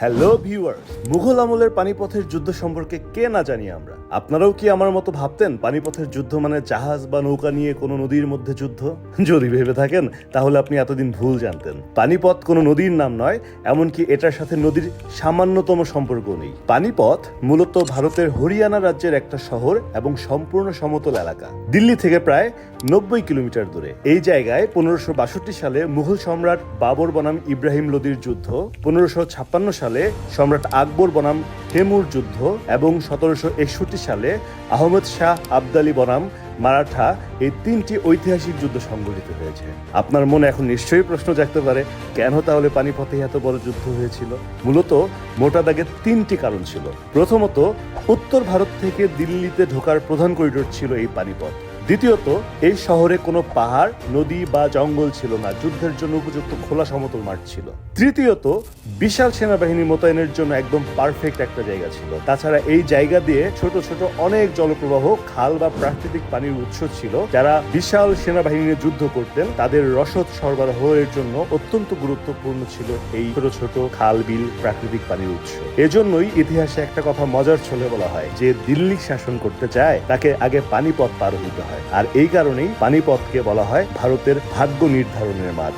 Hello viewers, Mughal আমলের পানিপথের যুদ্ধ সম্পর্কে কে না জানি আমরা। আপনারাও কি আমার মতো ভাবতেন পানিপথের যুদ্ধ মানে জাহাজ বা নৌকা নিয়ে কোনো নদীর মধ্যে যুদ্ধ? যদি ভেবে থাকেন তাহলে আপনি এতদিন ভুল জানতেন। পানিপথ কোনো নদীর নাম নয়, এমনকি এটার সাথে নদীর সামান্যতম সম্পর্ক নেই। পানিপথ মূলত ভারতের হরিয়ানা রাজ্যের একটা শহর এবং সম্পূর্ণ সমতল এলাকা, দিল্লি থেকে প্রায় 90 কিলোমিটার দূরে। এই জায়গায় 1562 সালে মুঘল সম্রাট বাবর বনাম ইব্রাহিম লোদির যুদ্ধ, 1556 সালে সম্রাট আকবর বনাম তেমুর যুদ্ধ এবং 1761 সালে আহমদ শাহ আবদালি বনাম মারাঠা, এই তিনটি ঐতিহাসিক যুদ্ধ সংঘটিত হয়েছে। আপনার মনে এখন নিশ্চয়ই প্রশ্ন জাগতে পারে, কেন তাহলে পানিপথে এত বড় যুদ্ধ হয়েছিল? মূলত মোটা দাগে তিনটি কারণ ছিল। প্রথমত, উত্তর ভারত থেকে দিল্লিতে ঢোকার প্রধান করিডোর ছিল এই পানিপথ। দ্বিতীয়ত, এই শহরে কোনো পাহাড়, নদী বা জঙ্গল ছিল না, যুদ্ধের জন্য উপযুক্ত খোলা সমতল মাঠ ছিল। তৃতীয়ত, বিশাল সেনাবাহিনী মোতায়েনের জন্য একদম পারফেক্ট একটা জায়গা ছিল। তাছাড়া এই জায়গা দিয়ে ছোট ছোট অনেক জলপ্রবাহ, খাল বা প্রাকৃতিক পানির উৎস ছিল। যারা বিশাল সেনাবাহিনী নিয়ে যুদ্ধ করতেন তাদের রসদ সরবরাহের জন্য অত্যন্ত গুরুত্বপূর্ণ ছিল এই ছোট ছোট খাল, বিল, প্রাকৃতিক পানির উৎস। এজন্যই ইতিহাসে একটা কথা মজার ছলে বলা হয়, যে দিল্লি শাসন করতে চায় তাকে আগে পানিপথ পার হইতে হয়। আর এই কারণেই পানিপথকে বলা হয় ভারতের ভাগ্য নির্ধারণের মাঠ।